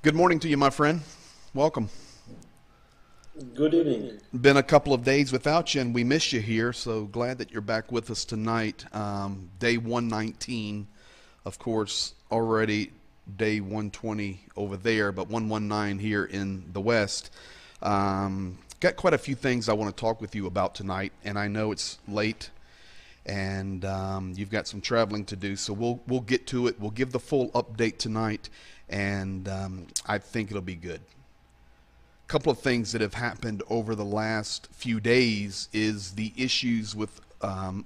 Good morning to you, my friend. Welcome. Good evening. Been a couple of days without you, and we miss you here, so glad that you're back with us tonight. Day 119, of course, already day 120 over there, but 119 here in the West. Got quite a few things I want to talk with you about tonight, and I know it's late, and you've got some traveling to do, so we'll get to it. We'll give the full update tonight, and I think it'll be good. A couple of things that have happened over the last few days is the issues with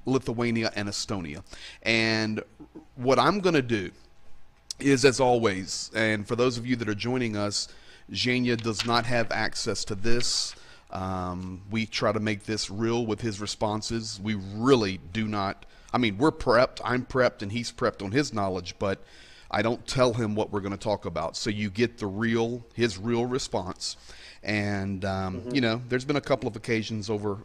Lithuania and Estonia. And what I'm going to do is, as always, and for those of you that are joining us, Zhenya does not have access to this. We try to make this real with his responses. We really do not. I mean, we're prepped. I'm prepped, and he's prepped on his knowledge, but I don't tell him what we're going to talk about. So you get his real response. And, you know, there's been a couple of occasions over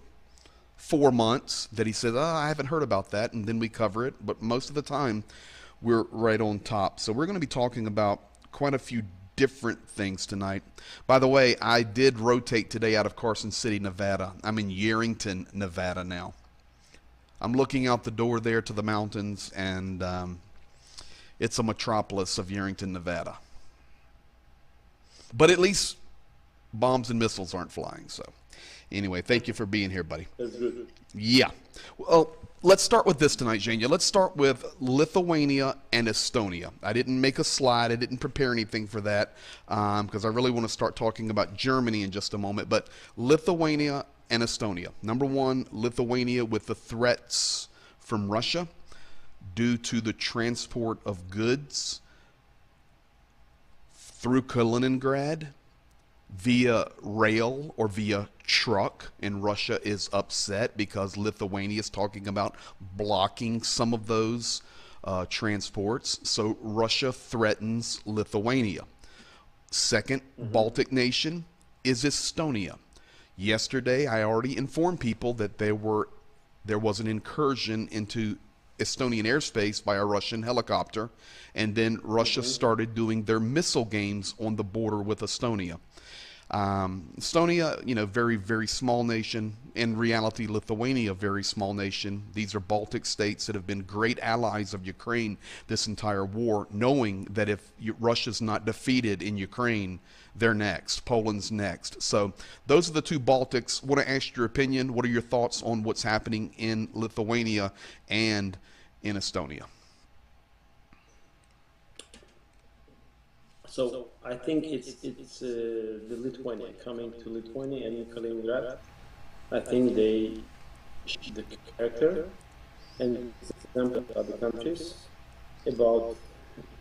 4 months that he says, I haven't heard about that. And then we cover it. But most of the time, we're right on top. So we're going to be talking about quite a few different things tonight. By the way, I did rotate today out of Carson City, Nevada. I'm in Yerington, Nevada now. I'm looking out the door there to the mountains, and it's a metropolis of Yerington, Nevada. But at least bombs and missiles aren't flying. So, anyway, thank you for being here, buddy. That's good. Yeah. Well, let's start with this tonight, Jania. Let's start with Lithuania and Estonia. I didn't make a slide. I didn't prepare anything for that because I really want to start talking about Germany in just a moment. But Lithuania and Estonia. Number one, Lithuania with the threats from Russia due to the transport of goods through Kaliningrad via rail or via truck, and Russia is upset because Lithuania is talking about blocking some of those transports. So Russia threatens Lithuania. Second Baltic nation is Estonia. Yesterday, I already informed people that there was an incursion into Estonian airspace by a Russian helicopter, and then Russia started doing their missile games on the border with Estonia. Estonia, very, very small nation. In reality, Lithuania, very small nation. These are Baltic states that have been great allies of Ukraine this entire war, knowing that if Russia's not defeated in Ukraine, they're next. Poland's next. So those are the two Baltics. Want to ask your opinion. What are your thoughts on what's happening in Lithuania and in Estonia? So I think it's the Lithuania coming to Lithuania and Kaliningrad. I think the character and example of other countries about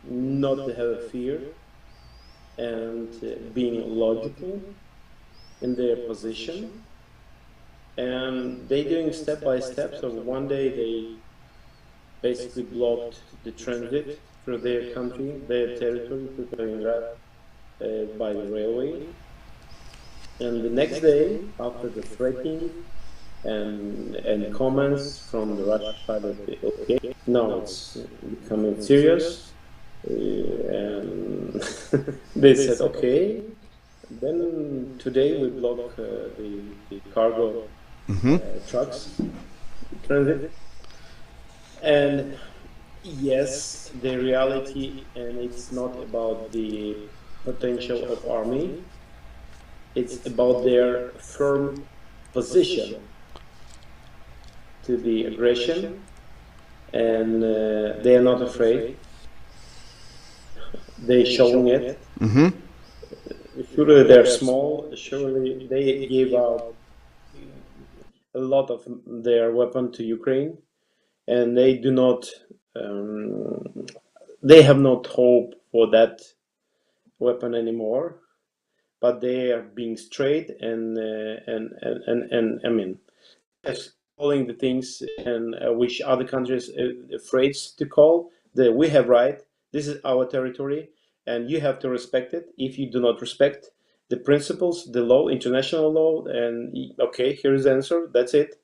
not to have a fear and being logical in their position. And they doing step by step. So one day they basically blocked the transit through their country, their territory to Kaliningrad by the railway. And the next day, after the threatening and comments from the Russian side of the okay, now it's becoming serious. And they said, okay, then today we block the cargo trucks transit. And yes, the reality, and it's not about the potential of army, it's about their firm position to the aggression, and they are not afraid. They're showing it. Surely they're small, surely they gave out a lot of their weapon to Ukraine, and they do not, they have not hope for that weapon anymore, but they are being straight and I mean, just calling the things and which other countries afraid to call. We have right. This is our territory, and you have to respect it. If you do not respect the principles, the law, international law, and okay, here's the answer. That's it.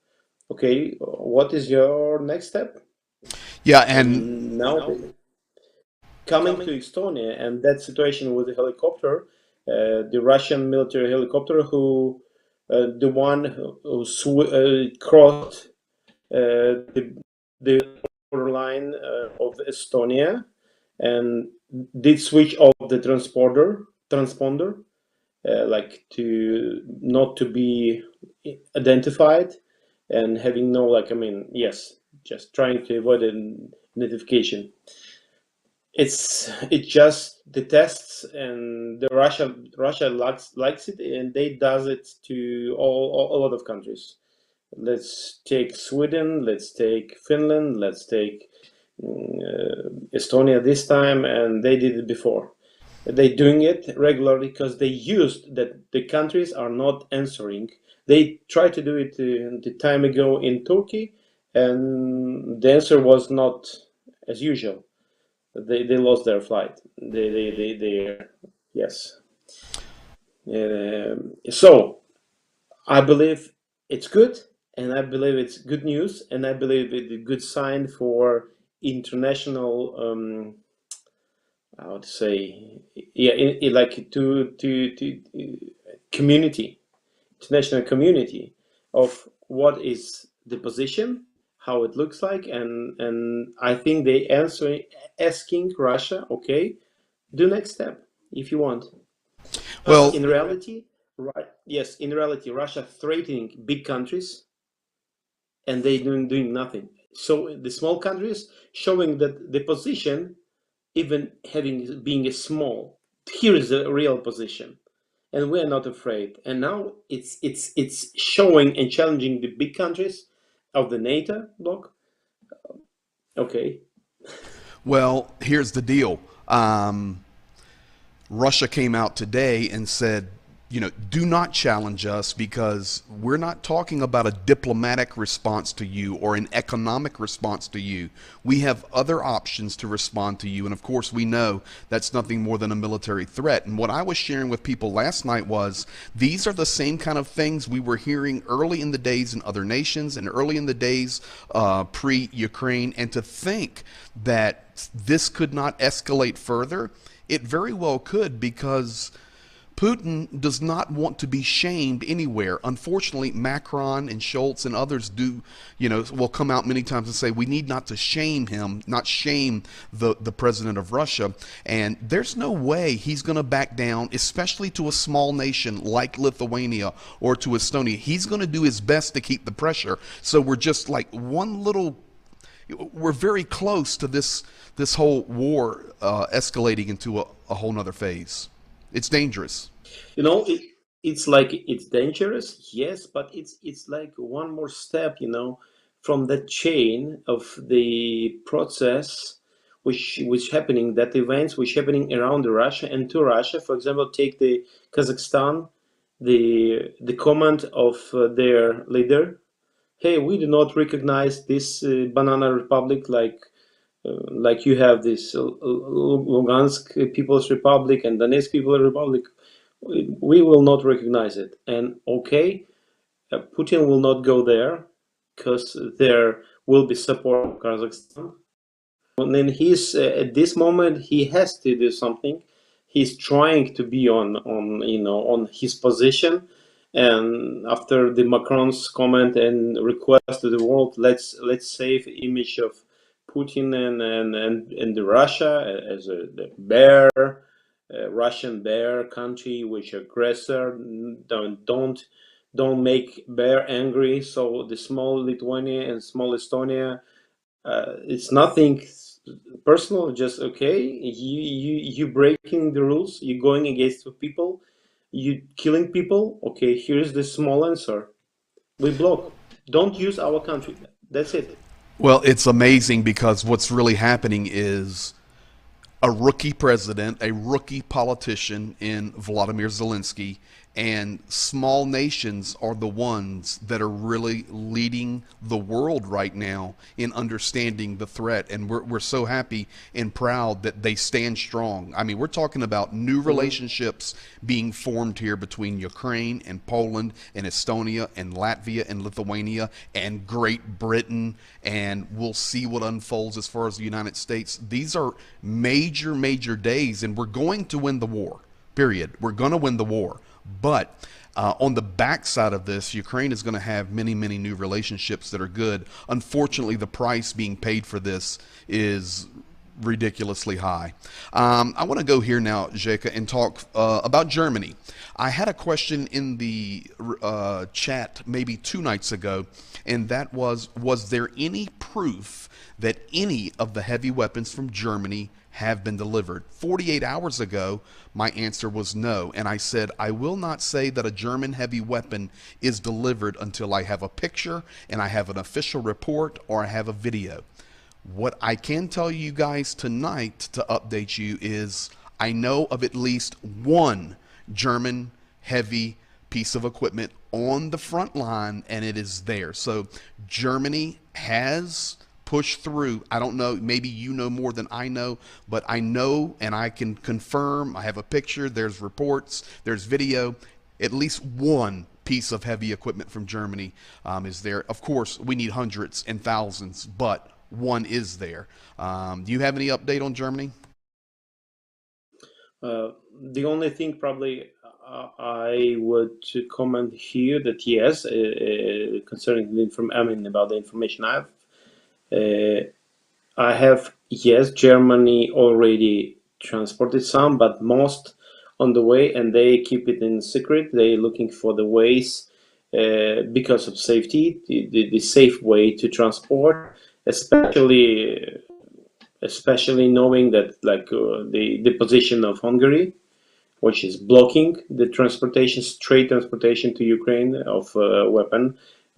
Okay, what is your next step? Yeah, and And now coming to Estonia and that situation with the helicopter, the Russian military helicopter the one who crossed the borderline of Estonia and did switch off the transponder, like to not to be identified and having no yes, just trying to avoid a notification. It's just the tests, and the Russia likes it, and they does it to a lot of countries. Let's take Sweden, let's take Finland, let's take Estonia this time, and they did it before. They're doing it regularly because they used that the countries are not answering. They tried to do it the time ago in Turkey, and the answer was not as usual. They lost their flight. They yes. So I believe it's good, and I believe it's good news, and I believe it's a good sign for international, I would say, yeah, like to community, international community of what is the position, how it looks like, and I think they answer asking Russia, okay, do next step if you want. Because Well, in reality, right? Yes, in reality, Russia threatening big countries and they doing nothing. So the small countries showing that the position, even having being a small, here is the real position, and we are not afraid. And now it's showing and challenging the big countries of the NATO bloc. Okay, well, here's the deal. Russia came out today and said, do not challenge us because we're not talking about a diplomatic response to you or an economic response to you. We have other options to respond to you. And of course, we know that's nothing more than a military threat. And what I was sharing with people last night was these are the same kind of things we were hearing early in the days in other nations and early in the days pre-Ukraine. And to think that this could not escalate further, it very well could, because Putin does not want to be shamed anywhere. Unfortunately, Macron and Schultz and others will come out many times and say we need not to shame him, not shame the president of Russia. And there's no way he's going to back down, especially to a small nation like Lithuania or to Estonia. He's going to do his best to keep the pressure. So we're just like we're very close to this whole war escalating into a whole nother phase. It's dangerous. it's like it's dangerous, yes, but it's like one more step, from the chain of the process which happening, that events which happening around Russia and to Russia. For example, take the Kazakhstan, the comment of their leader, hey, we do not recognize this banana republic, like you have this Lugansk People's Republic and Donetsk People's Republic. We will not recognize it. And okay, Putin will not go there because there will be support of Kazakhstan. And then he's at this moment he has to do something. He's trying to be on his position. And after the Macron's comment and request to the world, let's save image of Putin and the Russia as a the bear, Russian bear country which aggressor. Don't make bear angry. So the small Lithuania and small Estonia, it's nothing personal, just okay, you breaking the rules, you going against the people, you killing people. Okay, here's the small answer: we block, don't use our country, that's it. Well, it's amazing because what's really happening is a rookie president, a rookie politician in Vladimir Zelensky, and small nations are the ones that are really leading the world right now in understanding the threat. And we're so happy and proud that they stand strong. I mean, we're talking about new relationships being formed here between Ukraine and Poland and Estonia and Latvia and Lithuania and Great Britain. And we'll see what unfolds as far as the United States. These are major, major days, and we're going to win the war. Period. We're going to win the war. But on the backside of this, Ukraine is going to have many, many new relationships that are good. Unfortunately, the price being paid for this is ridiculously high. I want to go here now, Jeka, and talk about Germany. I had a question in the chat maybe 2 nights ago, and that was there any proof that any of the heavy weapons from Germany have been delivered? 48 hours ago, my answer was no. And I said, I will not say that a German heavy weapon is delivered until I have a picture and I have an official report or I have a video. What I can tell you guys tonight to update you is I know of at least one German heavy piece of equipment on the front line, and it is there. So Germany has push through. I don't know, maybe you know more than I know, but I know and I can confirm. I have a picture, there's reports, there's video. At least one piece of heavy equipment from Germany is there. Of course, we need hundreds and thousands, but one is there. Do you have any update on Germany? The only thing probably I would comment here that yes, concerning I mean about the information I have yes, Germany already transported some, but most on the way, and they keep it in secret. They looking for the ways because of safety, the safe way to transport, especially knowing that like the position of Hungary, which is blocking the transportation, straight transportation to Ukraine of weapon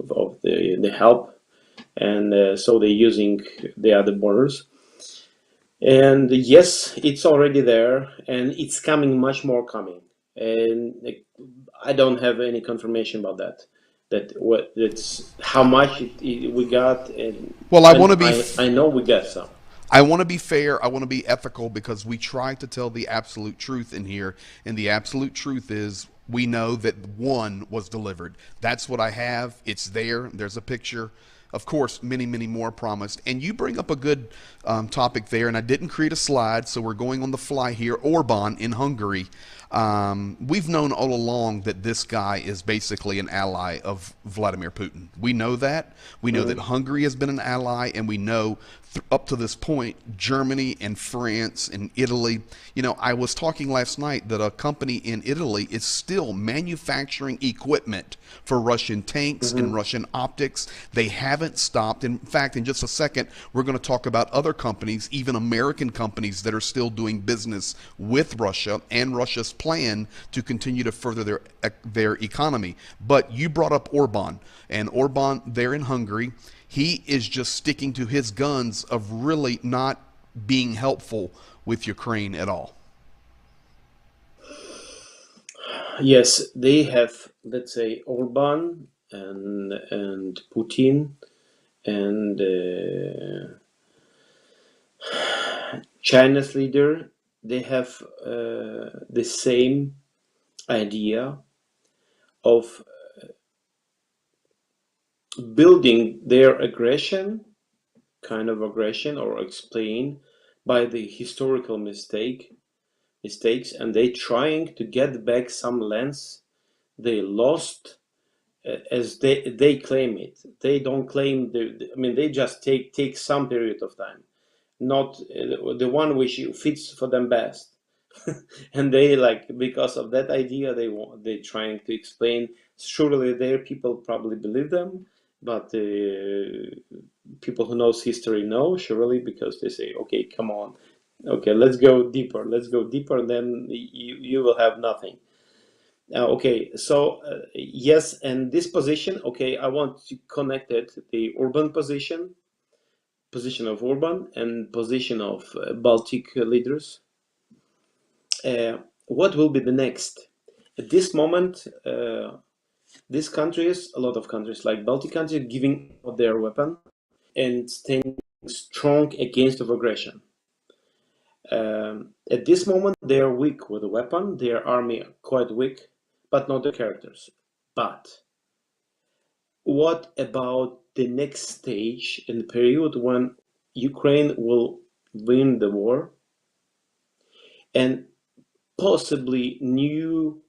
of the help, and so they're using the other borders. And yes, it's already there, and it's coming, much more coming. And I don't have any confirmation about that. That what it's how much we got, and Well, I know we got some. I want to be fair. I want to be ethical because we try to tell the absolute truth in here. And the absolute truth is we know that one was delivered. That's what I have. It's there. There's a picture. Of course, many, many more promised. And you bring up a good topic there. And I didn't create a slide, so we're going on the fly here. Orban in Hungary. We've known all along that this guy is basically an ally of Vladimir Putin. We know that. We know that Mhm. Hungary has been an ally, and we know up to this point, Germany and France and Italy. You know, I was talking last night that a company in Italy is still manufacturing equipment for Russian tanks and Mhm. Russian optics. They haven't stopped. In fact, in just a second, we're going to talk about other companies, even American companies, that are still doing business with Russia and Russia's plan to continue to further their economy. But you brought up Orban, and Orban there in Hungary, he is just sticking to his guns of really not being helpful with Ukraine at all. Yes, they have, let's say, Orban and Putin and China's leader. They have the same idea of building their aggression, kind of aggression, or explain by the historical mistakes, and they trying to get back some lands they lost, as they claim it. They don't claim I mean, they just take some period of time, not the one which fits for them best. And they, like, because of that idea, they trying to explain. Surely their people probably believe them, but people who knows history know, surely, because they say, okay, come on, okay, let's go deeper, and then you will have nothing. Okay, so yes, and this position, okay, I want to connect it, the urban position of Orban and position of Baltic leaders. What will be the next? At this moment, these countries, a lot of countries like Baltic countries, giving out their weapon and staying strong against of aggression. At this moment, they are weak with the weapon. Their army are quite weak, but not the characters. But what about the next stage in the period when Ukraine will win the war and possibly new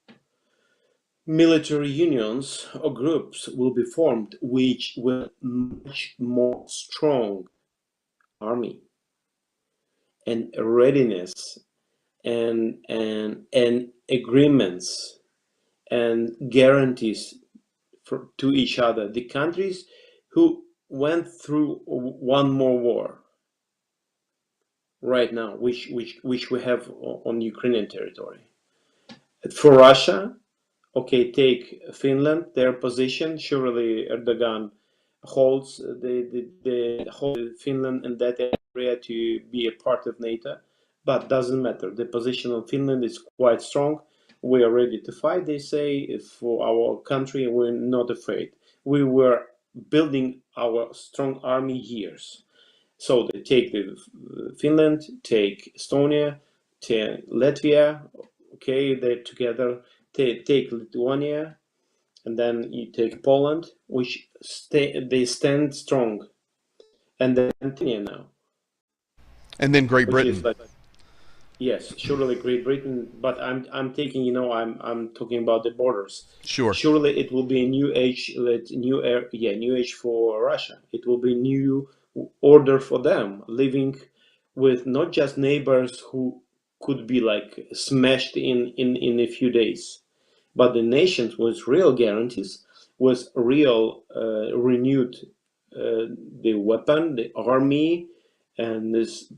military unions or groups will be formed, which will much more strong army and readiness and agreements and guarantees to each other. The countries who went through one more war right now, which we have on Ukrainian territory. For Russia, okay, take Finland, their position. Surely Erdogan holds the whole Finland and that area to be a part of NATO, but doesn't matter. The position of Finland is quite strong. We are ready to fight, they say, for our country. We're not afraid. We were building our strong army years. So they take the Finland, take Estonia, take Latvia. Okay, they together. Take Lithuania, and then you take Poland, which they stand strong. and then Argentina now, And then Great which is Britain. like, yes, surely Great Britain, but I'm taking, I'm talking about the borders. Sure. Surely it will be a new age, new air, yeah, new age for Russia. It will be new order for them, living with not just neighbors who could be like smashed in a few days, but the nations with real guarantees, with real renewed the weapon, the army, and this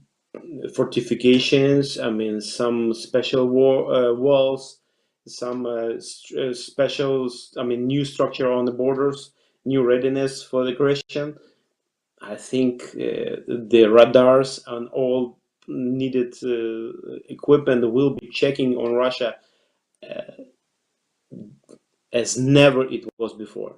fortifications. I mean, some special walls, some special, I mean, new structure on the borders, new readiness for the aggression. I think the radars and all needed equipment will be checking on Russia as never it was before.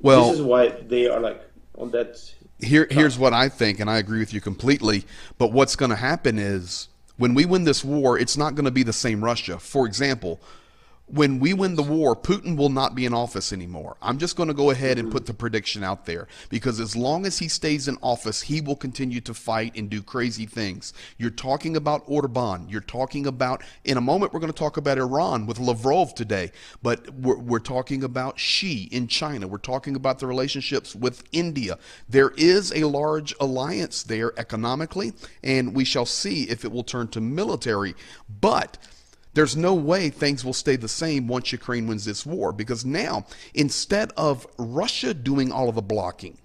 This Well, is why they are like on that here's top. what I think, and I agree with you completely. But what's going to happen is when we win this war, it's not going to be the same Russia. For example, when we win the Yes. war, Putin will not be in office anymore. I'm just going to go ahead and Hmm. put the prediction out there because as long as he stays in office, he will continue to fight and do crazy things. You're talking about Orban. You're talking about, in a moment, we're going to talk about Iran with Lavrov today, but we're talking about Xi in China. We're talking about the relationships with India. There is a large alliance there economically, and we shall see if it will turn to military. But there's no way things will stay the same once Ukraine wins this war because now, instead of Russia doing all of the blocking,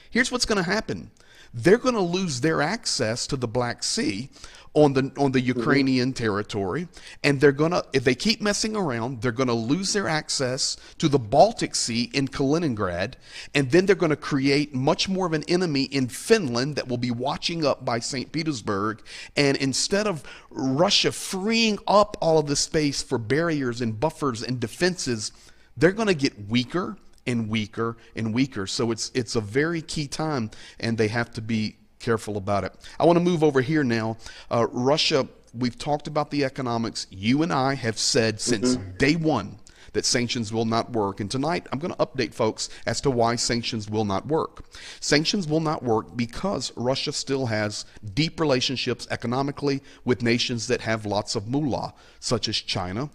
here's what's going to happen. They're going to lose their access to the Black Sea on the Hmm. Ukrainian territory, and they're going to, if they keep messing around, they're going to lose their access to the Baltic Sea in Kaliningrad, and then they're going to create much more of an enemy in Finland that will be watching up by St. Petersburg. And instead of Russia freeing up all of the space for barriers and buffers and defenses, they're going to get weaker and weaker and weaker. So it's a very key time, and they have to be careful about it. I want to move over here now. Russia, we've talked about the economics. You and I have said since Hmm. day one that sanctions will not work. And tonight I'm going to update folks as to why sanctions will not work. Sanctions will not work because Russia still has deep relationships economically with nations that have lots of moolah, such as China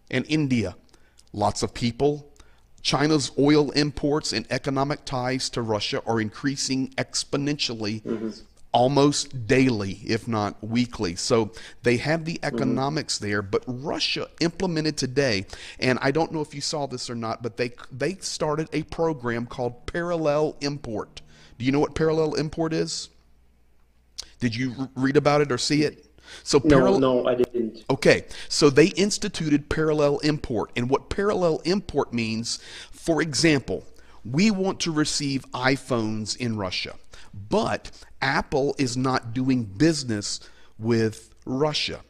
and India. Lots of people. China's oil imports and economic ties to Russia are increasing exponentially Hmm. almost daily, if not weekly. So they have the Hmm. economics there, but Russia implemented today, and I don't know if you saw this or not, but they started a program called parallel import. Do you know what parallel import is? Did you read about it or see it? So No, parallel no, I didn't. Okay, so they instituted parallel import. And what parallel import means, for example, we want to receive iPhones in Russia, but Apple is not doing business with Russia.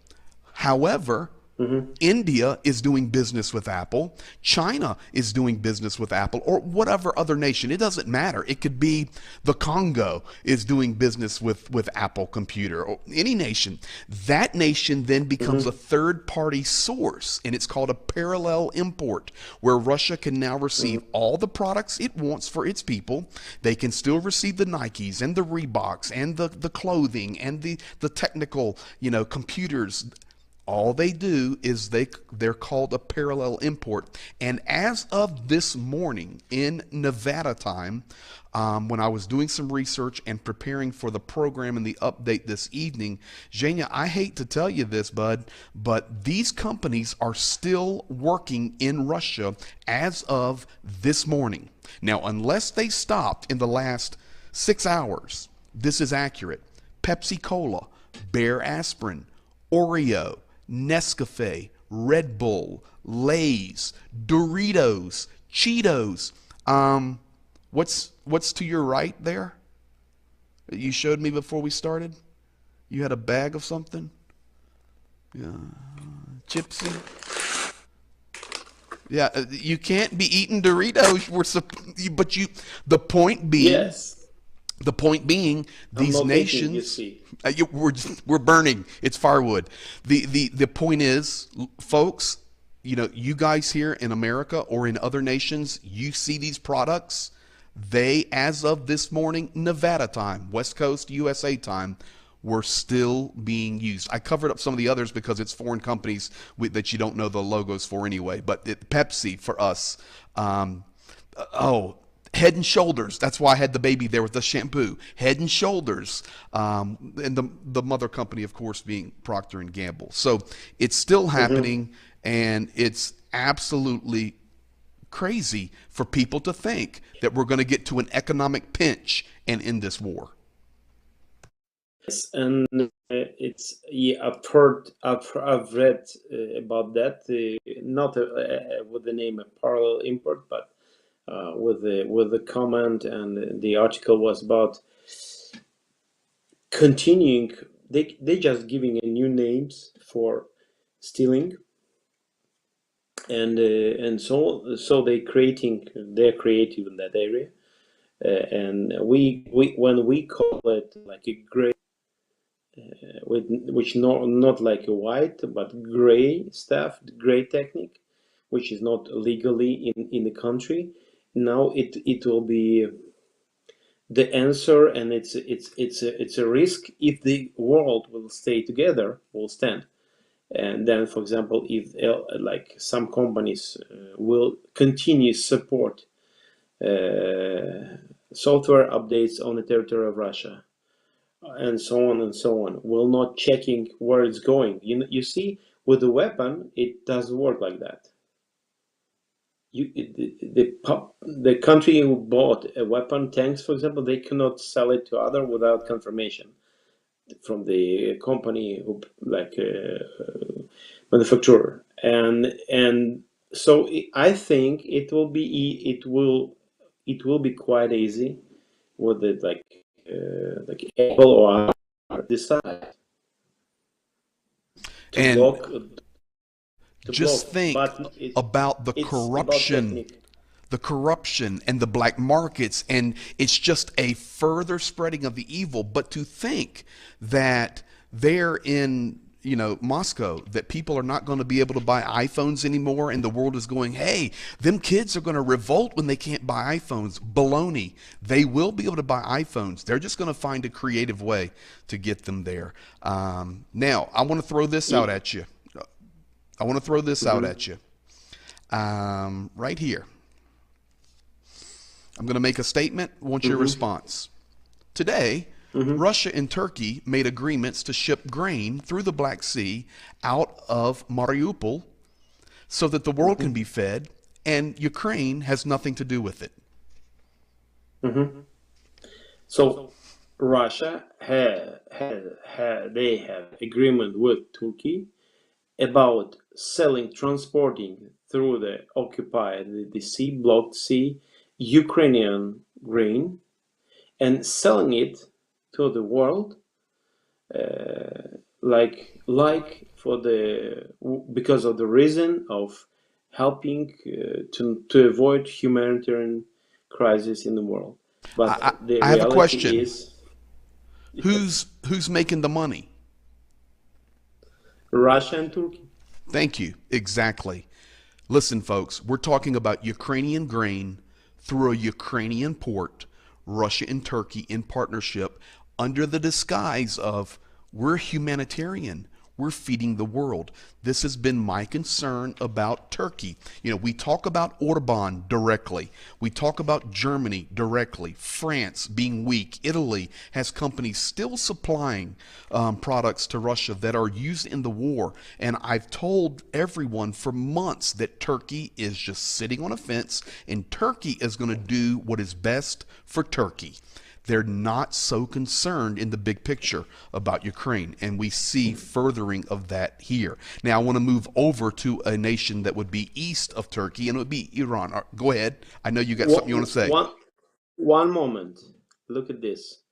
However, Hmm. India is doing business with Apple. China is doing business with Apple, or whatever other nation. It doesn't matter. It could be the Congo is doing business with Apple Computer, or any nation. That nation then becomes a Hmm. third party source, and it's called a parallel import, where Russia can now receive Hmm. all the products it wants for its people. They can still receive the Nikes and the Reeboks and the clothing and the technical, computers. All they do is they're called a parallel import. And as of this morning in Nevada time, when I was doing some research and preparing for the program and the update this evening, Zhenya, I hate to tell you this, bud, but these companies are still working in Russia as of this morning. Now, unless they stopped in the last 6 hours, this is accurate. Pepsi Cola, Bear Aspirin, Oreo, Nescafe, Red Bull, Lay's, Doritos, Cheetos. What's to your right there? You showed me before we started. You had a bag of something. Yeah, Chipsy. Yeah, you can't be eating Doritos. But you. The point being, Yes, the point being, I'm these not eating, you nations, see. we're burning. It's firewood. The point is, folks, you guys here in America or in other nations, you see these products. They, as of this morning, Nevada time, West Coast USA time, were still being used. I covered up some of the others because it's foreign companies that you don't know the logos for anyway. But Pepsi for us, oh, Head and Shoulders. That's why I had the baby there with the shampoo. Head and Shoulders, and the mother company, of course, being Procter and Gamble. So it's still happening, and it's absolutely crazy for people to think that we're going to get to an economic pinch and end this war. Yes, and it's yeah, I've read about that. Not with the name a parallel import, but with the comment, and the article was about continuing. They just giving a new names for stealing, and so they're creative in that area, and we when we call it like a gray, which not like a white but gray stuff, gray technique, which is not legally in the country. Now it will be the answer, and it's a risk if the world will stay together, will stand. And then, for example, if like some companies will continue support software updates on the territory of Russia, and so on and so on, will not checking where it's going. You see, with the weapon, it doesn't work like that. The country who bought a weapon, tanks, for example, they cannot sell it to other without confirmation from the company who manufacturer, and so I think it will be quite easy with it, like Apple or decide to And block just think but about it's about technique. the corruption and the black markets, and it's just a further spreading of the evil. But to think that they're in, Moscow, that people are not going to be able to buy iPhones anymore, and the world is going, hey, them kids are going to revolt when they can't buy iPhones. Baloney. They will be able to buy iPhones. They're just going to find a creative way to get them there. Now, I want to throw this out at you. Right here. I'm going to make a statement. I want your response. Today, Russia and Turkey made agreements to ship grain through the Black Sea out of Mariupol so that the world can be fed, and Ukraine has nothing to do with it. So Russia they have agreement with Turkey about transporting through the occupied, the sea, blocked sea, Ukrainian grain, and selling it to the world, for because of the reason of helping to avoid humanitarian crisis in the world. But the I have a reality question. is, Who's making the money? Russia and Turkey. Thank you. Exactly. Listen, folks, we're talking about Ukrainian grain through a Ukrainian port, Russia and Turkey in partnership under the disguise of we're humanitarian. We're feeding the world. This has been my concern about Turkey. We talk about Orban directly. We talk about Germany directly. France being weak. Italy has companies still supplying products to Russia that are used in the war. And I've told everyone for months that Turkey is just sitting on a fence, and Turkey is going to do what is best for Turkey. They're not so concerned in the big picture about Ukraine, and we see furthering of that here. Now, I want to move over to a nation that would be east of Turkey, and it would be Iran. Go ahead. I know you got something you want to say. One moment. Look at this.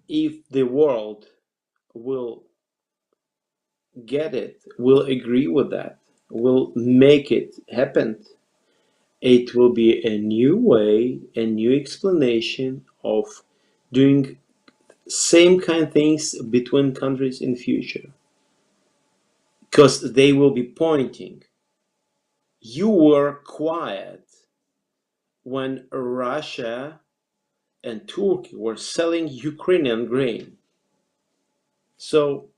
If the world will get it, will agree with that, will make it happen, it will be a new way, a new explanation of doing same kind of things between countries in future, because they will be pointing, you were quiet when Russia and Turkey were selling Ukrainian grain. So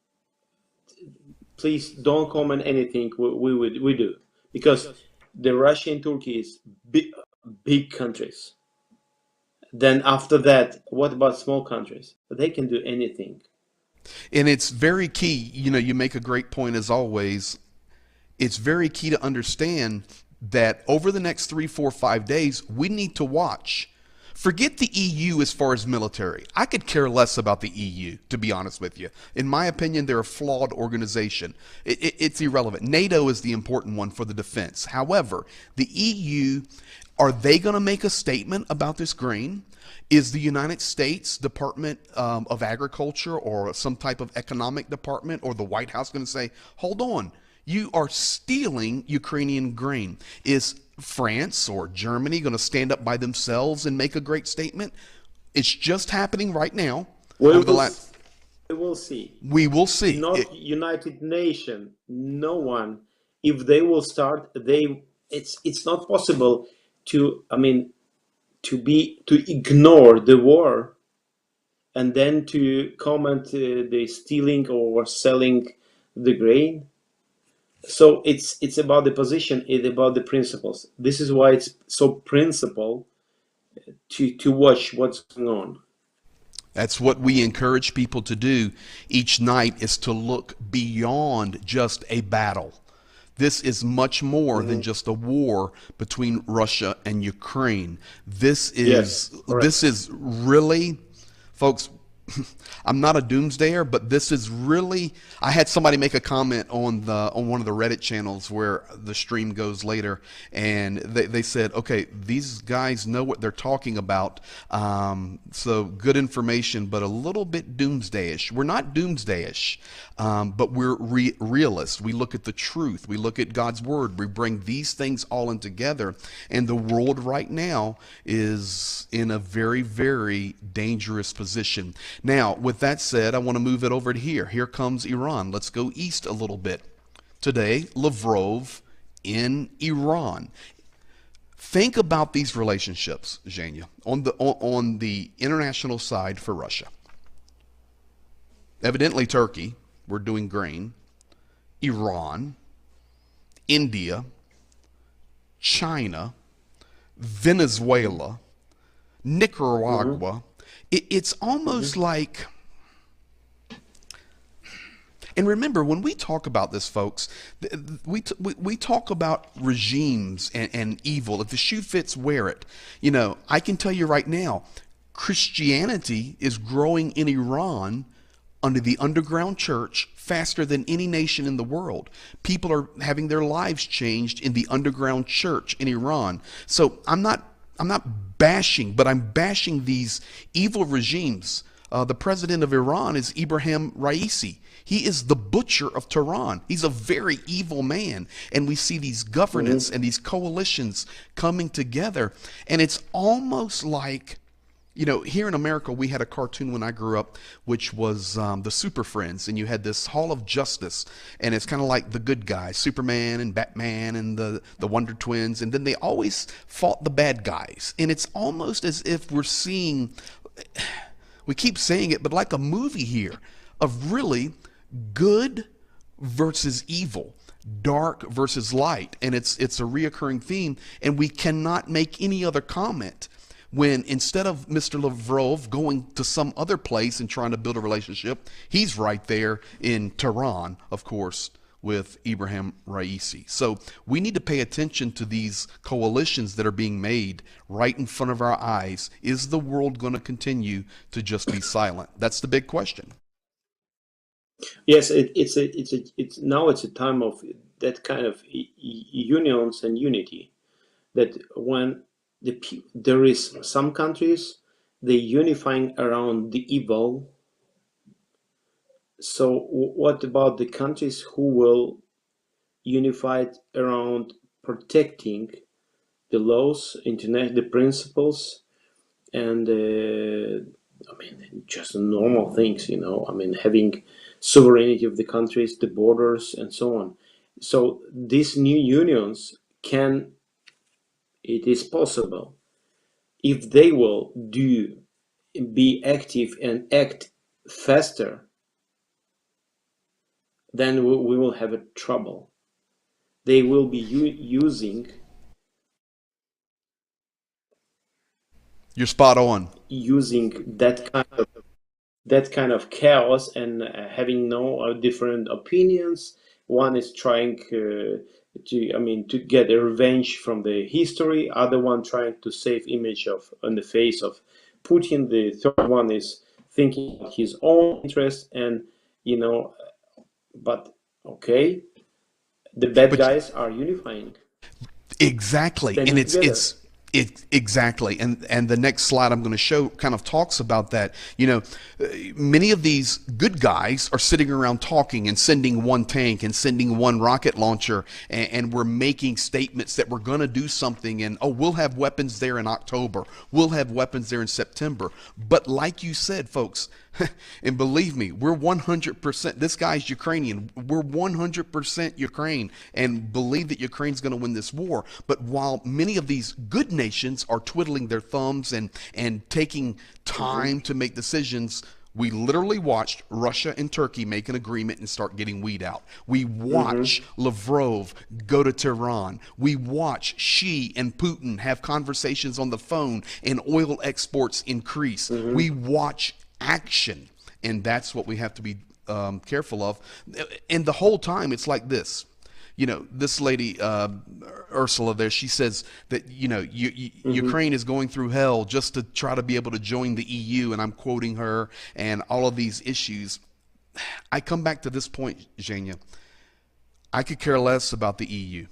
please don't comment anything we do, because the Russia and Turkey is big countries. Then after that, what about small countries? They can do anything. And it's very key. You make a great point as always. It's very key to understand that over the next 3, 4, 5 days, we need to watch. Forget the EU as far as military. I could care less about the EU, to be honest with you. In my opinion, they're a flawed organization. It's irrelevant. NATO is the important one for the defense. However, the EU, are they going to make a statement about this grain? Is the United States Department of Agriculture or some type of economic department or the White House going to say, hold on, you are stealing Ukrainian grain? Is France or Germany going to stand up by themselves and make a great statement? It's just happening right now. We Over the will, last, we will see. we will see. Not United Nation, no one. If they will start, it's not possible to, I mean, to ignore the war and then to comment the stealing or selling the grain. So it's about the position, it's about the principles. This is why it's so principle to watch what's going on. That's what we encourage people to do each night, is to look beyond just a battle. This is much more than just a war between Russia and Ukraine. This Yes, is correct. this is really, folks, I'm not a doomsdayer, but this is really. I had somebody make a comment on one of the Reddit channels where the stream goes later, and they said, "Okay, these guys know what they're talking about. So good information, but a little bit doomsdayish. We're not doomsdayish, but we're realists. We look at the truth. We look at God's word. We bring these things all in together, and the world right now is in a very, very dangerous position." Now, with that said, I want to move it over to here. Here comes Iran. Let's go east a little bit. Today, Lavrov in Iran. Think about these relationships, Zhenya, on the international side for Russia. Evidently, Turkey, we're doing grain. Iran, India, China, Venezuela, Nicaragua. It's almost like, and remember, when we talk about this, folks, we talk about regimes and evil. If the shoe fits, wear it. I can tell you right now, Christianity is growing in Iran under the underground church faster than any nation in the world. People are having their lives changed in the underground church in Iran. So I'm not bashing, but I'm bashing these evil regimes. The president of Iran is Ibrahim Raisi. He is the butcher of Tehran. He's a very evil man. And we see these governance and these coalitions coming together. And it's almost like, here in America, we had a cartoon when I grew up, which was the Super Friends, and you had this Hall of Justice, and it's kind of like the good guys, Superman and Batman and the Wonder Twins, and then they always fought the bad guys. And it's almost as if we're seeing, we keep saying it, but like a movie here of really good versus evil, dark versus light, and it's a reoccurring theme, and we cannot make any other comment when instead of Mr. Lavrov going to some other place and trying to build a relationship, he's right there in Tehran, of course, with Ibrahim Raisi. So we need to pay attention to these coalitions that are being made right in front of our eyes. Is the world going to continue to just be silent? That's the big question. Yes, it's now it's a time of that kind of unions and unity. That when there is some countries they unifying around the evil. So what about the countries who will unify around protecting the laws, the principles, and just normal things, having sovereignty of the countries, the borders, and so on. So these new unions it is possible, if they will be active and act faster, then we will have a trouble. They will be You're spot on. using that kind of chaos and having no different opinions. One is trying to get a revenge from the history. Other one trying to save image of on the face of Putin. The third one is thinking of his own interest. And you know, but okay, the bad But guys are unifying, exactly, and standing together. it exactly, and the next slide I'm going to show kind of talks about that. Many of these good guys are sitting around talking and sending one tank and sending one rocket launcher, and we're making statements that we're going to do something, and oh, we'll have weapons there in October, we'll have weapons there in September. But like you said, folks, and believe me, we're 100%. This guy's Ukrainian. We're 100% Ukraine and believe that Ukraine's going to win this war. But while many of these good nations are twiddling their thumbs and taking time to make decisions, we literally watched Russia and Turkey make an agreement and start getting weed out. We watch Lavrov go to Tehran. We watch Xi and Putin have conversations on the phone and oil exports increase. We watch action, and that's what we have to be careful of. And the whole time it's like this. This lady Ursula there, she says that Ukraine is going through hell just to try to be able to join the EU, and I'm quoting her, and all of these issues. I come back to this point, Zhenya. I could care less about the EU.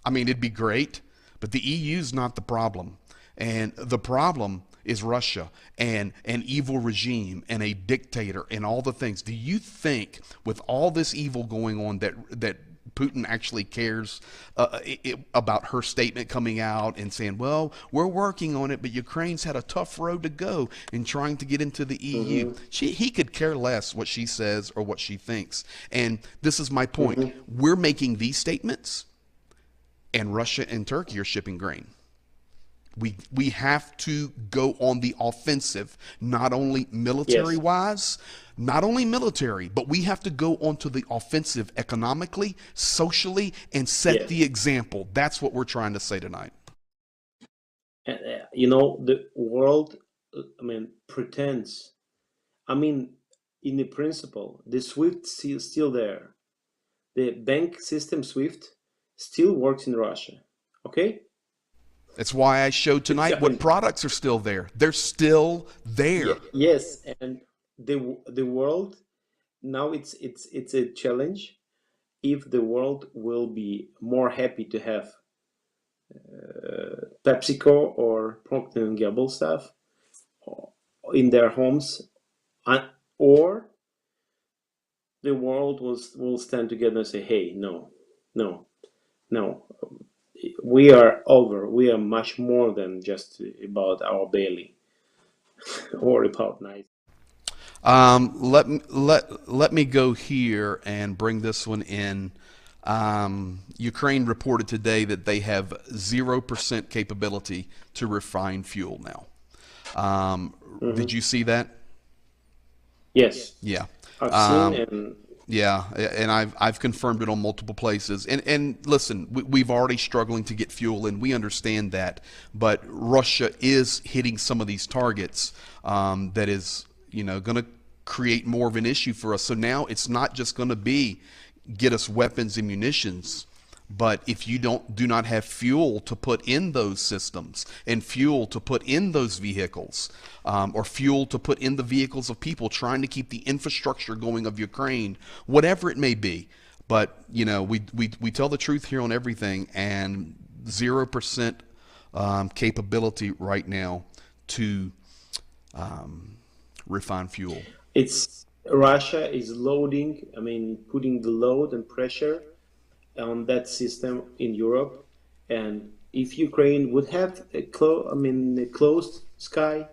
I mean, it'd be great, but the EU's not the problem. And the problem is Russia and an evil regime and a dictator and all the things. Do you think with all this evil going on that Putin actually cares about her statement coming out and saying, well, we're working on it, but Ukraine's had a tough road to go in trying to get into the EU. He could care less what she says or what she thinks. And this is my point. We're making these statements, and Russia and Turkey are shipping grain. We have to go on the offensive, not only military Yes. wise, not only military, but we have to go onto the offensive economically, socially, and set Yes. the example. That's what we're trying to say tonight. And, the world, pretends. In the principle, the SWIFT is still there. The bank system SWIFT still works in Russia. Okay? That's why I showed It's, tonight what products are still there. They're still there. yes, and the world now it's a challenge if the world will be more happy to have PepsiCo or Procter and Gamble stuff in their homes, or the world will stand together and say, "Hey, no, no, no, we are over. We are much more than just about our belly or about night." Let me go here and bring this one in. Ukraine reported today that they have 0% capability to refine fuel now. Did you see that? Yes, Yeah. I've seen and Yeah, and I've confirmed it on multiple places. And listen, we've already struggling to get fuel, and we understand that. But Russia is hitting some of these targets that is, going to create more of an issue for us. So now it's not just going to be get us weapons and munitions, but if you do not have fuel to put in those systems and fuel to put in those vehicles, or fuel to put in the vehicles of people trying to keep the infrastructure going of Ukraine, whatever it may be. But we tell the truth here on everything, and 0% capability right now to refine fuel. it's Russia is loading, putting the load and pressure on that system in Europe. And if Ukraine would have a closed sky,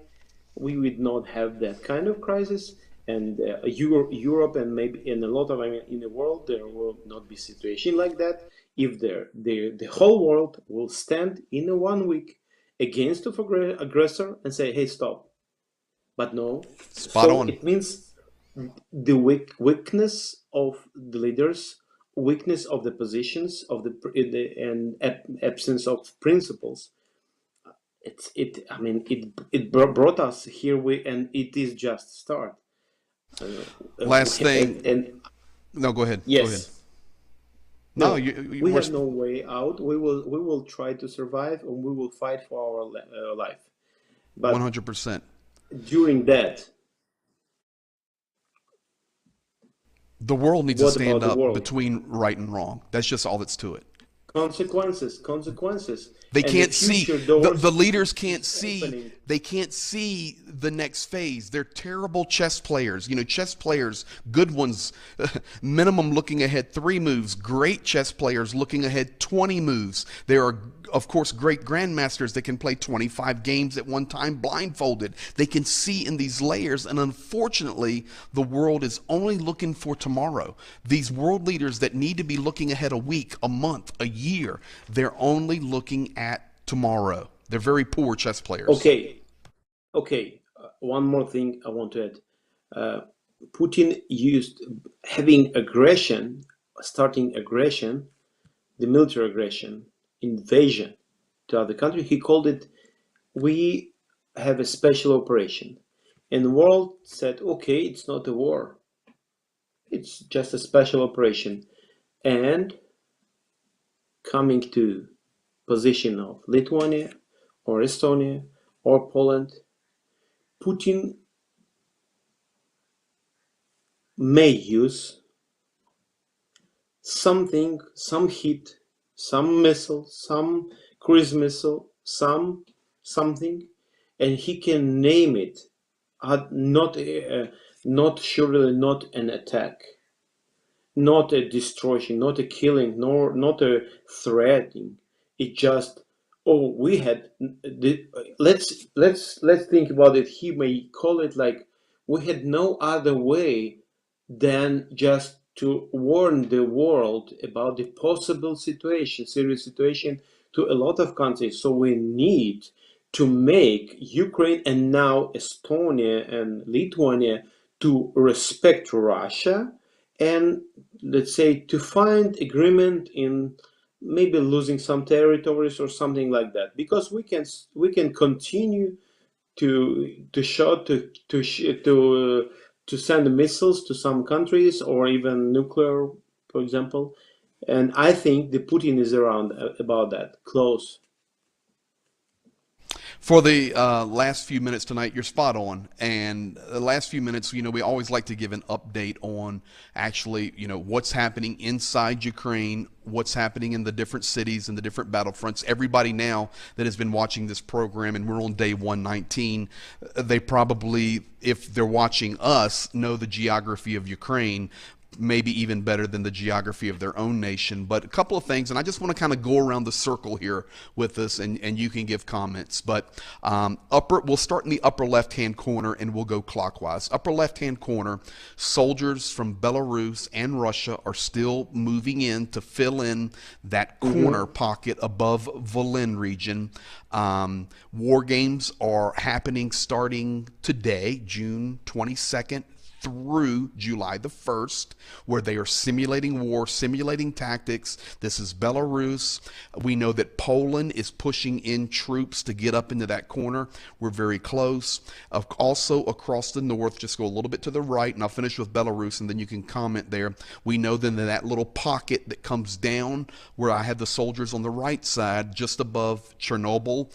we would not have that kind of crisis. And Europe and maybe in a lot of in the world, there will not be situation like that if the whole world will stand in a 1 week against of aggressor and say, hey, stop. But no. Spot So on. it means the weakness of the leaders, weakness of the positions of and absence of principles. I mean, it brought us here. And it is just start. Last thing. And No, go ahead. Go ahead. yes, No, no, you we we're have no way out. We will try to survive, and we will fight for our life. But 100%. during that, The world needs to what stand about the up world? between right and wrong. That's just all that's to it. Consequences, They and the can't see future the doors leaders can't is see opening. they can't see the next phase. They're terrible chess players. You know, chess players, good ones, minimum looking ahead 3 moves. Great chess players looking ahead 20 moves. There are of course great grandmasters that can play 25 games at one time blindfolded. They can see in these layers, and unfortunately, the world is only looking for tomorrow. These world leaders that need to be looking ahead a week, a month, a year, they're only looking at tomorrow. They're very poor chess players. Okay, okay. One more thing I want to add. Uh, Putin used having aggression, starting aggression, the military aggression, invasion to other country. He called it, we have a special operation. And the world said, okay, it's not a war. It's just a special operation. And coming to position of Lithuania or Estonia or Poland, Putin may use something, some hit, some missile, some cruise missile, something, and he can name it. Not surely not an attack, not a destruction, not a killing, nor not a threatening. It just, oh, we had the, let's think about it. He may call it like, we had no other way than just to warn the world about the possible situation, serious situation to a lot of countries. So we need to make Ukraine and now Estonia and Lithuania to respect Russia, and let's say to find agreement in maybe losing some territories or something like that, because we can continue to show to send missiles to some countries or even nuclear, for example. And I think the Putin is around about that close. For the last few minutes tonight, you're spot on. And the last few minutes, you know, we always like to give an update on actually, you know, what's happening inside Ukraine, what's happening in the different cities and the different battlefronts. Everybody now that has been watching this program, and we're on day 119, they probably, if they're watching us, know the geography of Ukraine, maybe even better than the geography of their own nation. But a couple of things, and I just want to kind of go around the circle here with us, and you can give comments. But we'll start in the upper left-hand corner, and we'll go clockwise. Upper left-hand corner, soldiers from Belarus and Russia are still moving in to fill in that corner pocket above Volyn region. War games are happening starting today, June 22nd, through July the 1st, where they are simulating war, simulating tactics. This is Belarus. We know that Poland is pushing in troops to get up into that corner. We're very close. Also across the north, just go a little bit to the right, and I'll finish with Belarus, and then you can comment there. We know then that little pocket that comes down where I have the soldiers on the right side, just above Chernobyl,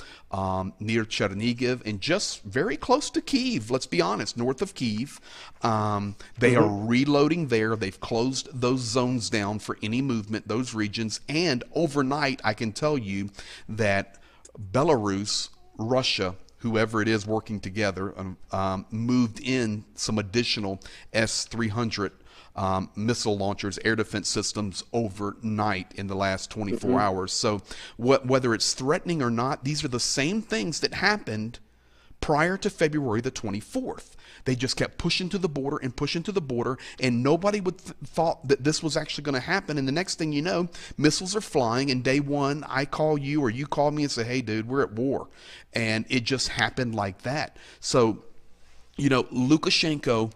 near Chernihiv, and just very close to Kyiv, let's be honest, north of Kyiv. They are reloading there. They've closed those zones down for any movement, those regions. And overnight, I can tell you that Belarus, Russia, whoever it is working together, moved in some additional S-300 missile launchers, air defense systems overnight in the last 24 hours. So whether it's threatening or not, these are the same things that happened prior to February the 24th. They just kept pushing to the border and pushing to the border, and nobody would thought that this was actually going to happen. And the next thing you know, missiles are flying, and day one, I call you or you call me and say, hey, dude, we're at war. And it just happened like that. So, Lukashenko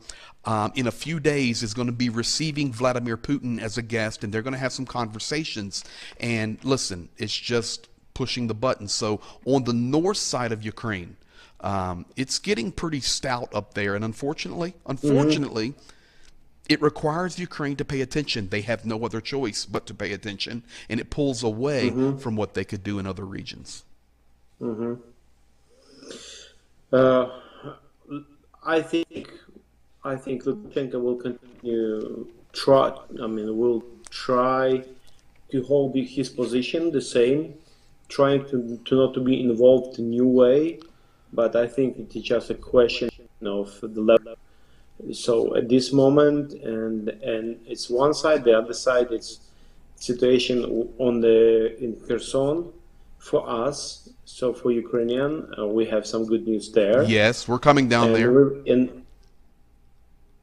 in a few days is going to be receiving Vladimir Putin as a guest, and they're going to have some conversations. And listen, it's just pushing the button. So on the north side of Ukraine, it's getting pretty stout up there, and unfortunately, it requires Ukraine to pay attention. They have no other choice but to pay attention, and it pulls away from what they could do in other regions. Uh, I think Lukashenko will continue will try to hold his position the same, trying to not to be involved in new way. But I think it's just a question of the level. So at this moment, and it's one side, the other side, it's situation in Kherson for us. So for Ukrainian, we have some good news there. Yes, we're coming down and there. And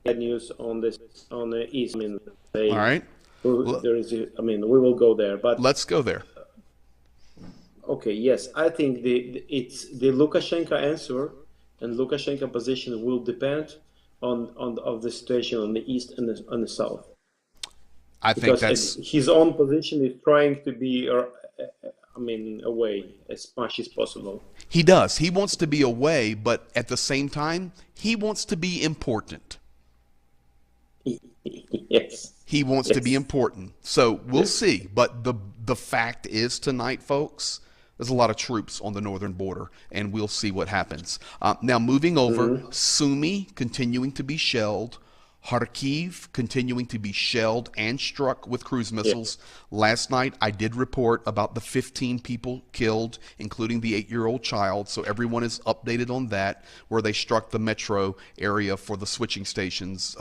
bad news on the east. All right. There is. We will go there, but let's go there. Okay, yes, I think it's the Lukashenko answer and Lukashenko position will depend on the situation on the east and on the south. I think that's his own position is trying to be, away as much as possible. He does. He wants to be away, but at the same time, he wants to be important. Yes. He wants to be important. So we'll see. But the fact is tonight, folks, there's a lot of troops on the northern border, and we'll see what happens. Now, moving over, Sumy continuing to be shelled. Kharkiv continuing to be shelled and struck with cruise missiles. Last night, I did report about the 15 people killed, including the 8-year-old child. So everyone is updated on that, where they struck the metro area for the switching stations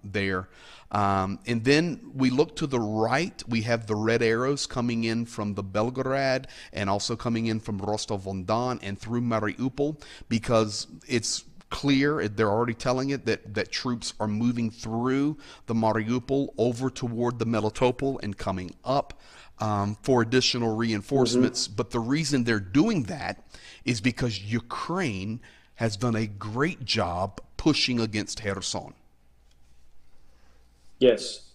there. And then we look to the right. We have the red arrows coming in from the Belgorod and also coming in from Rostov-on-Don and through Mariupol, because it's clear, they're already telling it, that troops are moving through the Mariupol over toward the Melitopol and coming up for additional reinforcements. But the reason they're doing that is because Ukraine has done a great job pushing against Kherson. Yes,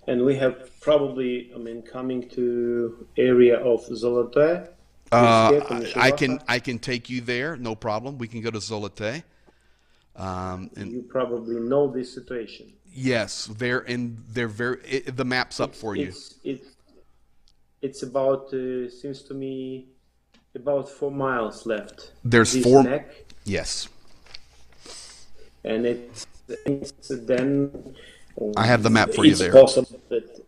and we have probably, coming to area of Zolote. I can take you there, no problem. We can go to Zolote. And you probably know this situation. Yes, they're very. The map's up for you. It's about seems to me about 4 miles left. There's this 4. Neck, yes. And it's then. I have the map for you there. Possible that,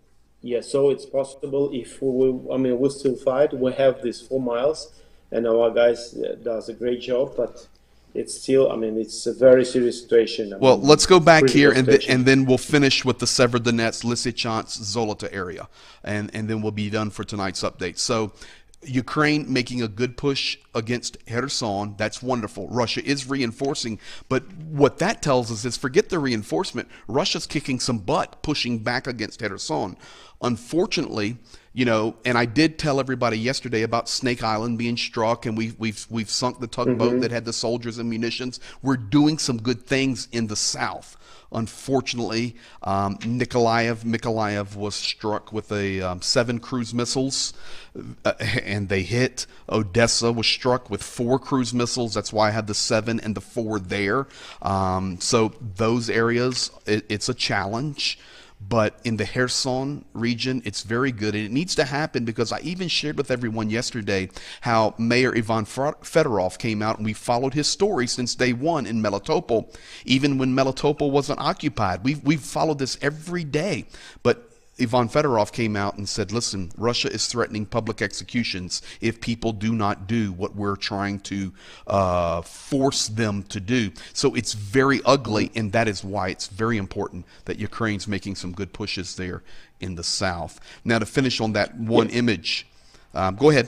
so it's possible if we'll still fight. We have these 4 miles, and our guys does a great job, but it's still, it's a very serious situation. Well, let's go back here, and then we'll finish with the Severodonetsk, Lysychansk, Zolota area, and then we'll be done for tonight's update. So Ukraine making a good push against Kherson. That's wonderful. Russia is reinforcing, but what that tells us is, forget the reinforcement. Russia's kicking some butt, pushing back against Kherson. Unfortunately, and I did tell everybody yesterday about Snake Island being struck, and we've sunk the tugboat that had the soldiers and munitions. We're doing some good things in the south. Unfortunately, Mykolaiv was struck with 7 cruise missiles, and they hit. Odessa was struck with 4 cruise missiles. That's why I had the 7 and the 4 there. So those areas, it's a challenge. But in the Kherson region, it's very good. And it needs to happen, because I even shared with everyone yesterday how Mayor Ivan Fedorov came out, and we followed his story since day one in Melitopol. Even when Melitopol wasn't occupied, we've followed this every day. But Ivan Fedorov came out and said, listen, Russia is threatening public executions if people do not do what we're trying to force them to do. So it's very ugly, and that is why it's very important that Ukraine's making some good pushes there in the south. Now, to finish on that one image, go ahead.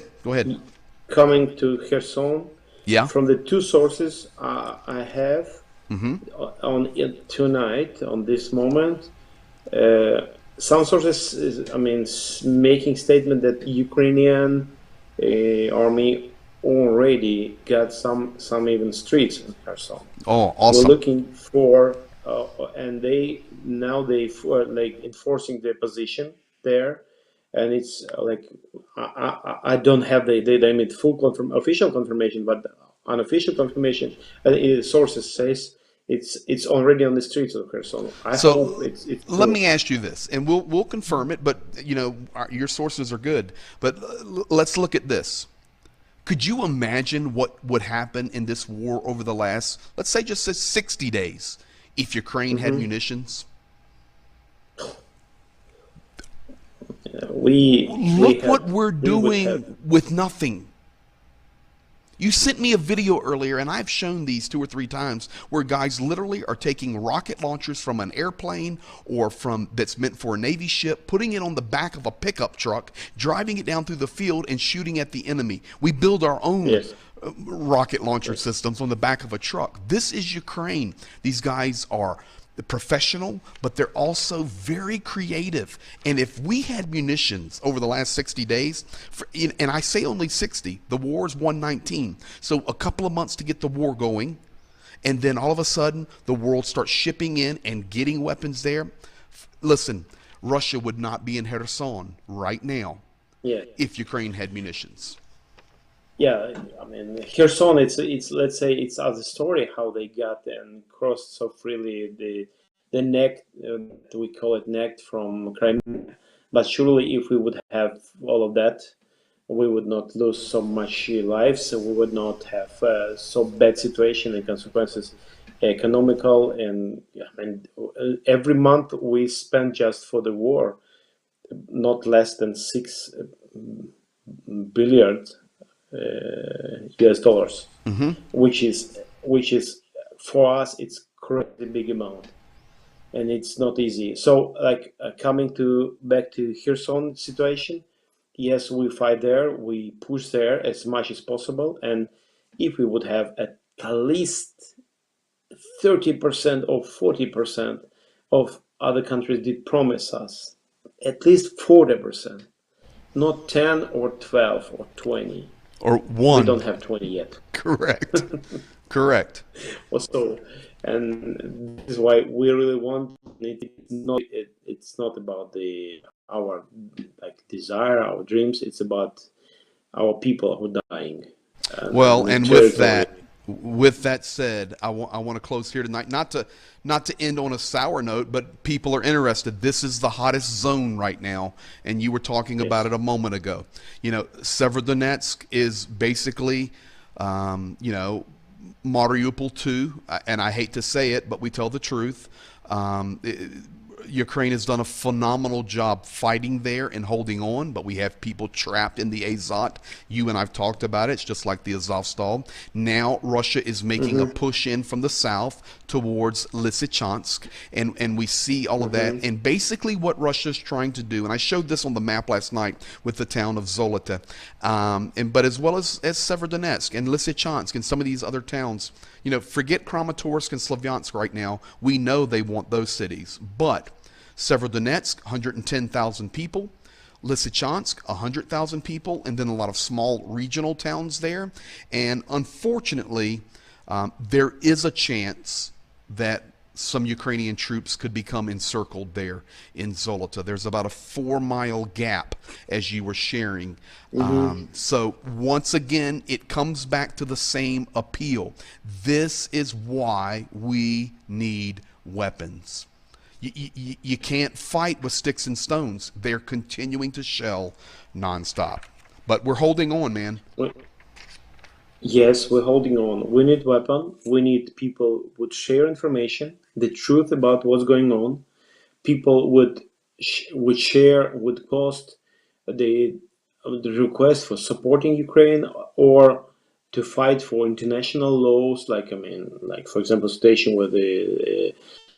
Coming to Kherson, Yeah. From the two sources I have on it tonight, on this moment, uh, some sources, I mean, making statement that Ukrainian army already got some even streets in Kherson. Oh, We're awesome. looking for, and they now they for like enforcing their position there, and it's like I don't have the I mean full official confirmation, but unofficial confirmation. Sources says it's already on the streets of Kherson. I hope So it's let true. me ask you this, and we'll confirm it. But your sources are good. But let's look at this. Could you imagine what would happen in this war over the last, let's say, just 60 days, if Ukraine had Hmm. munitions? We Look have what we're we would have. doing with nothing. You sent me a video earlier, and I've shown these 2 or 3 times where guys literally are taking rocket launchers from an airplane or from that's meant for a Navy ship, putting it on the back of a pickup truck, driving it down through the field, and shooting at the enemy. We build our own Yes, rocket launcher yes. systems on the back of a truck. This is Ukraine. These guys are professional, but they're also very creative. And if we had munitions over the last 60 days, and I say only 60, the war is 119. So a couple of months to get the war going, and then all of a sudden the world starts shipping in and getting weapons there. Listen, Russia would not be in Kherson right now Yeah. if Ukraine had munitions. Yeah, I mean, Kherson, it's let's say it's other story how they got and crossed so freely the neck, we call it neck from Crimea. But surely, if we would have all of that, we would not lose so much lives. So we would not have so bad situation and consequences, economical and I mean, every month we spend just for the war, not less than 6 billion US dollars, which is for us it's crazy big amount, and it's not easy. So like coming to back to Kherson situation, yes, we fight there, we push there as much as possible, and if we would have at least 30% or 40% of other countries did promise us at least 40%, not 10 or 12 or 20. Or We one. don't have 20 yet. Correct. Correct. Also, and this is why we really want it. It's not about the our like desire, our dreams. It's about our people who are dying Well, in the and territory. with that said, I want to close here tonight. Not to end on a sour note, but people are interested. This is the hottest zone right now, and you were talking about Yes. it a moment ago. Severodonetsk is basically, Mariupol too, and I hate to say it, but we tell the truth. Um, it, Ukraine has done a phenomenal job fighting there and holding on, but we have people trapped in the Azot. You and I've talked about it. It's just like the Azovstal. Now Russia is making a Mm-hmm. push in from the south towards Lysychansk, and we see all of that. Mm-hmm. And basically, what Russia is trying to do, and I showed this on the map last night with the town of Zolota, but as well as Severodonetsk and Lysychansk and some of these other towns. Forget Kramatorsk and Slavyansk right now. We know they want those cities, but Severodonetsk, 110,000 people. Lysychansk, 100,000 people, and then a lot of small regional towns there. And unfortunately, there is a chance that some Ukrainian troops could become encircled there in Zolota. There's about a 4-mile gap, as you were sharing. Mm-hmm. So once again, it comes back to the same appeal. This is why we need weapons. You can't fight with sticks and stones. They're continuing to shell nonstop. But we're holding on, man. Yes, we're holding on. We need weapon. We need people would share information, the truth about what's going on. People would share, would post the the request for supporting Ukraine or to fight for international laws, like I mean, like for example, situation where the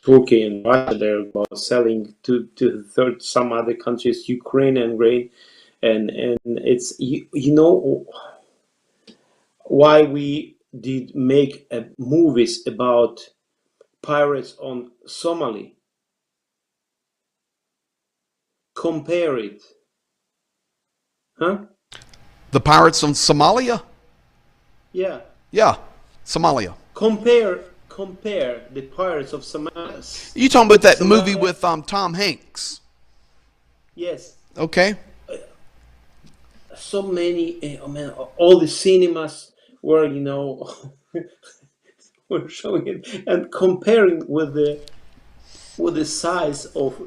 Turkey and Russia they're about selling to third some other countries Ukrainian grain, and it's you know why we did make movies about pirates on Somali. Compare it, huh? The pirates on Somalia? Yeah. Yeah, Somalia. Compare the pirates of You talking about that movie Somalia. with Tom Hanks? Yes. Okay. So many. Oh man, all the cinemas were, were showing it and comparing with the size of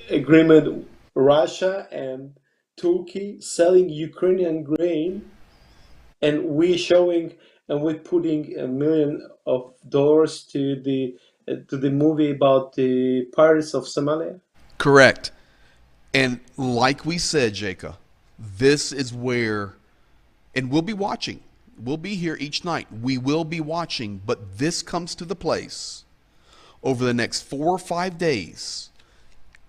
agreement Russia and Turkey selling Ukrainian grain, and we showing and we putting $1 million to the movie about the pirates of Somalia. Correct. And like we said, Jacob, this is where, and we'll be watching. We'll be here each night. We will be watching, but this comes to the place over the next 4 or 5 days.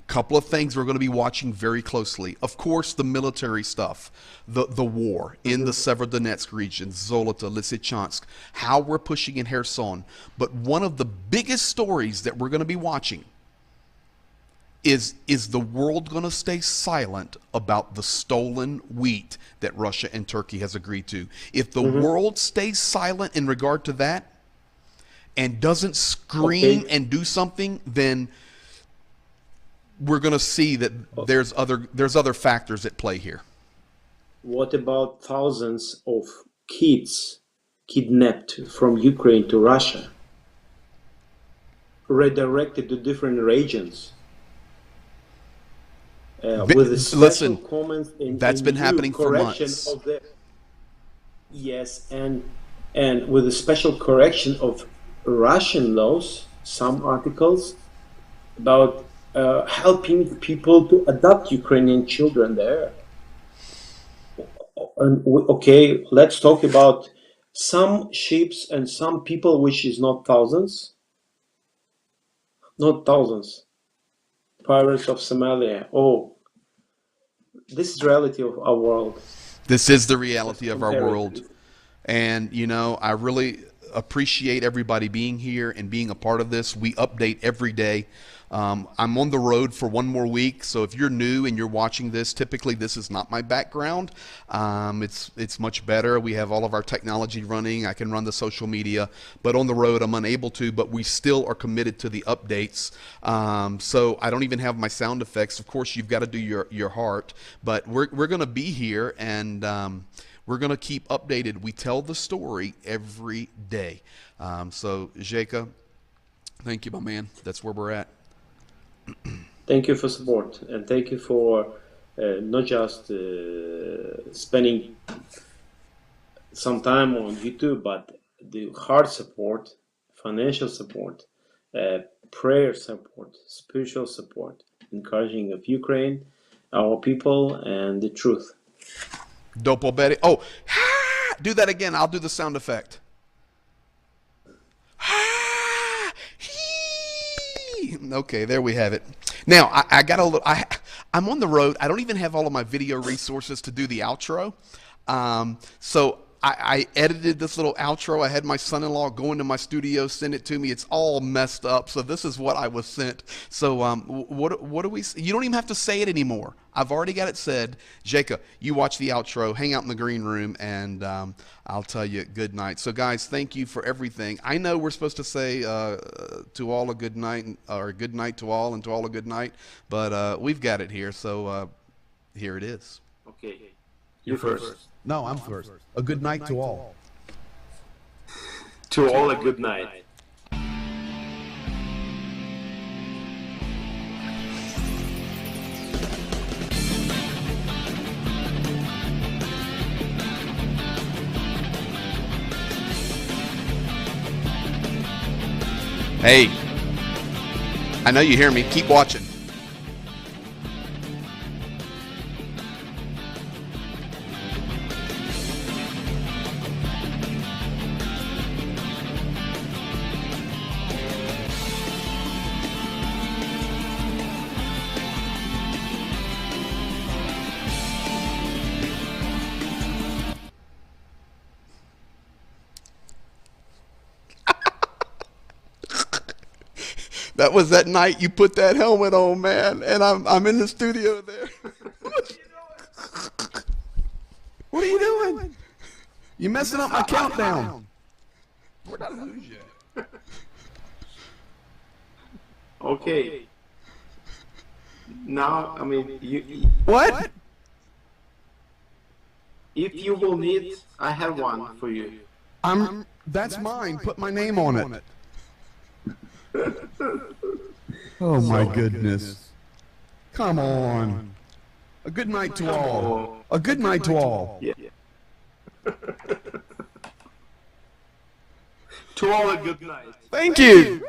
Couple of things we're going to be watching very closely. Of course, the military stuff, the war in the Severodonetsk region, Zolota, Lysychansk, how we're pushing in Kherson. But one of the biggest stories that we're going to be watching is the world going to stay silent about the stolen wheat that Russia and Turkey has agreed to? If the Mm-hmm. world stays silent in regard to that and doesn't scream Okay. and do something, then we're going to see that there's other factors at play here. What about thousands of kids kidnapped from Ukraine to Russia, redirected to different regions, with a special Listen, comments that's in been new happening for correction months. of the yes, and with a special correction of Russian laws, some articles about helping people to adopt Ukrainian children there. And okay, let's talk about some ships and some people, which is not thousands, not thousands. Pirates of Somalia. Oh, this is reality of our world. This is the Let's reality of our compare it. world. And, I really appreciate everybody being here and being a part of this. We update every day. I'm on the road for one more week, so if you're new and you're watching this, typically this is not my background. It's much better. We have all of our technology running. I can run the social media, but on the road I'm unable to. But we still are committed to the updates. So I don't even have my sound effects. Of course, you've got to do your heart, but we're going to be here and. We're going to keep updated. We tell the story every day. So, Jacob, thank you, my man. That's where we're at. Thank you for support, and thank you for not just spending some time on YouTube, but the hard support, financial support, uh, prayer support, spiritual support, encouraging of Ukraine, our people, and the truth. Dopo Betty. Oh, do that again. I'll do the sound effect. Okay, there we have it. Now I got a little. I'm on the road. I don't even have all of my video resources to do the outro. So I edited this little outro. I had my son-in-law go into my studio, send it to me. It's all messed up. So this is what I was sent. So what do we? You don't even have to say it anymore. I've already got it said. Jacob, you watch the outro. Hang out in the green room, and I'll tell you good night. So guys, thank you for everything. I know we're supposed to say to all a good night, or good night to all, and to all a good night, but we've got it here. So here it is. Okay, you first. No, I'm first. A good night to all. To all a good night. Hey, I know you hear me. Keep watching. That was that night you put that helmet on, man, and I'm in the studio there. What are you doing? You're messing up my countdown. We're not lose yet. Okay. Now, I mean, What? if you will need, I have one for you. That's mine. Put my name on it. Oh my goodness. Come on. A good night to all. A good night to all. Yeah. To all a good night. Thank you.